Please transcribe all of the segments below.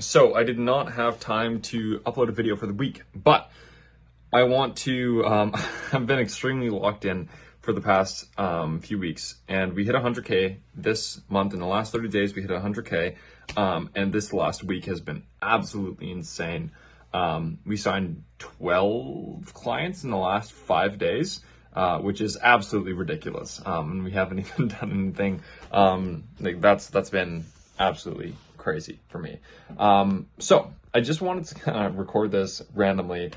So I did not have time to upload a video for the week, but I want to, I've been extremely locked in for the past few weeks, and we hit 100K this month. In the last 30 days, we hit 100K, and this last week has been absolutely insane. We signed 12 clients in the last 5 days, which is absolutely ridiculous. And we haven't even done anything. That's been absolutely crazy for me. So I just wanted to kind of record this randomly,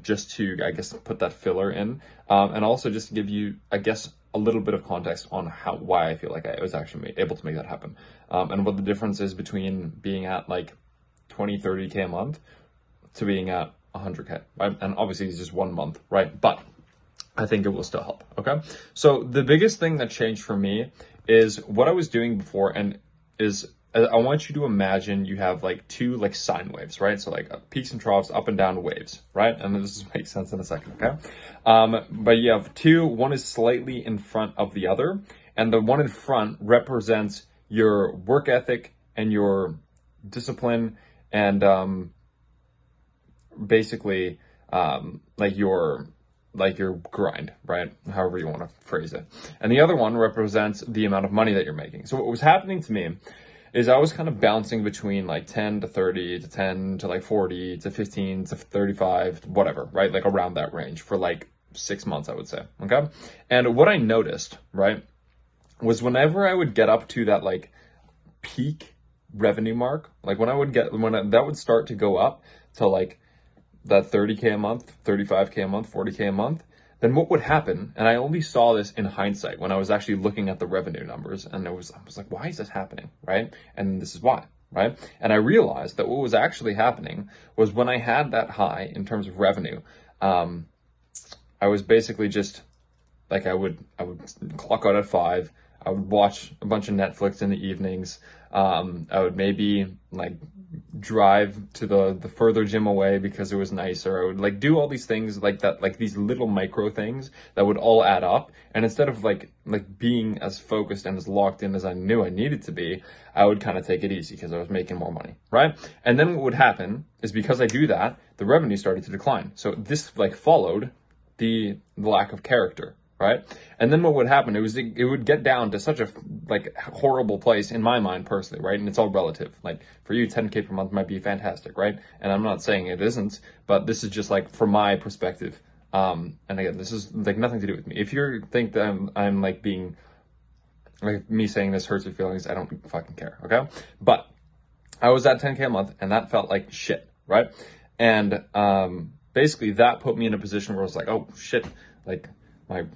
just to, I guess, put that filler in, and also just to give you, I guess, a little bit of context on why I feel like I was actually able to make that happen, and what the difference is between being at like 20, 30K a month to being at 100K, right? And obviously it's just 1 month, right? But I think it will still help, okay? So the biggest thing that changed for me is what I was doing before, and I want you to imagine you have like two like sine waves, right? So like peaks and troughs, up and down waves, right? And this makes sense in a second, okay? But you have two, one is slightly in front of the other, and the one in front represents your work ethic and your discipline and basically like your grind, right? However you want to phrase it. And the other one represents the amount of money that you're making. So what was happening to me is I was kind of bouncing between like 10 to 30 to 10 to like 40 to 15 to 35, whatever, right? Like around that range for like 6 months, I would say, okay? And what I noticed, right, was whenever I would get up to that like peak revenue mark, like that would start to go up to like that 30K a month, 35K a month, 40K a month, then what would happen, and I only saw this in hindsight when I was actually looking at the revenue numbers, and I was like, why is this happening, right? And this is why, right? And I realized that what was actually happening was when I had that high in terms of revenue, I was basically just, like I would clock out at 5, I would watch a bunch of Netflix in the evenings, I would maybe like drive to the further gym away because it was nicer. I would like do all these things like that, like these little micro things that would all add up. And instead of like being as focused and as locked in as I knew I needed to be, I would kind of take it easy because I was making more money, right? And then what would happen is because I do that, the revenue started to decline. So this like followed the lack of character, right? And then what would happen, it would get down to such a like horrible place in my mind personally, right? And it's all relative. Like for you, 10K per month might be fantastic, right? And I'm not saying it isn't, but this is just like from my perspective. And again, this is like nothing to do with me. If you think that I'm like being like me saying this hurts your feelings, I don't fucking care, okay? But I was at 10K a month and that felt like shit, right? And basically that put me in a position where I was like, oh shit, like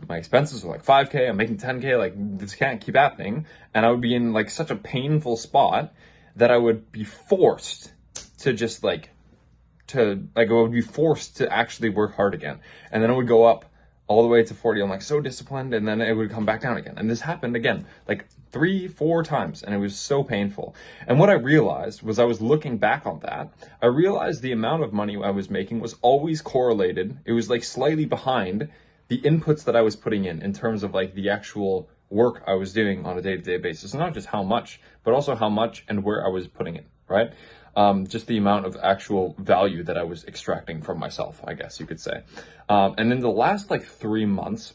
my expenses were like 5K, I'm making 10K, like this can't keep happening. And I would be in like such a painful spot that I would be forced to just I would be forced to actually work hard again. And then it would go up all the way to 40. I'm like so disciplined, and then it would come back down again. And this happened again, like 3-4 times, and it was so painful. And what I realized was I was looking back on that. I realized the amount of money I was making was always correlated. It was like slightly behind the inputs that I was putting in terms of like the actual work I was doing on a day-to-day basis. Not just how much, but also how much and where I was putting it, right? Just the amount of actual value that I was extracting from myself, I guess you could say. And in the last like 3 months,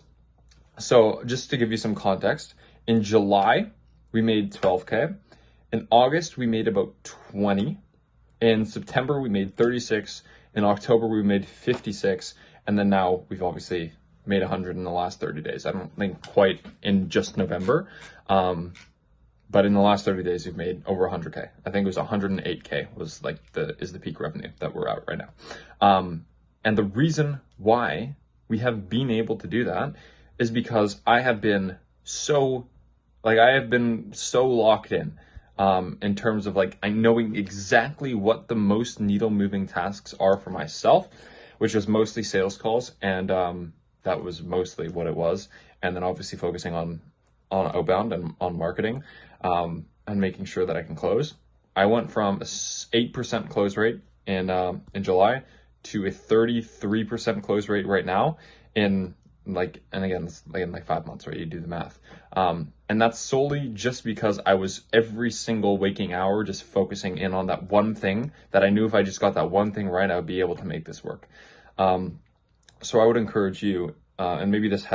so just to give you some context, in July, we made 12K. In August, we made about 20. In September, we made 36. In October, we made 56. And then now we've obviously made 100 in the last 30 days. I don't think quite in just November, but in the last 30 days, we've made over 100K. I think it was 108K was like the peak revenue that we're at right now. And the reason why we have been able to do that is because I have been so locked in terms of like, I knowing exactly what the most needle moving tasks are for myself, which was mostly sales calls. And, that was mostly what it was. And then obviously focusing on outbound and on marketing, and making sure that I can close. I went from a 8% close rate in July to a 33% close rate right now in and again, it's like in like 5 months, right? You do the math. And that's solely just because I was every single waking hour just focusing in on that one thing that I knew if I just got that one thing right, I would be able to make this work. So I would encourage you, and maybe this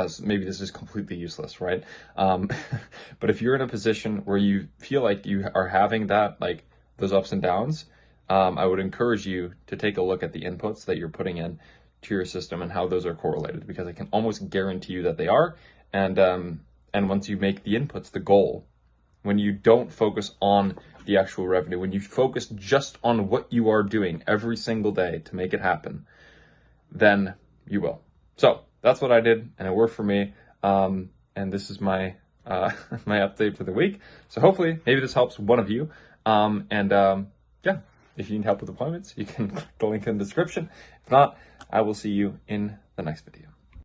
is completely useless, right? But if you're in a position where you feel like you are having that, like those ups and downs, I would encourage you to take a look at the inputs that you're putting in to your system and how those are correlated, because I can almost guarantee you that they are. And once you make the inputs the goal, when you don't focus on the actual revenue, when you focus just on what you are doing every single day to make it happen, then you will. So that's what I did, and it worked for me. And this is my my update for the week. So hopefully, maybe this helps one of you. Yeah, if you need help with appointments, you can click the link in the description. If not, I will see you in the next video.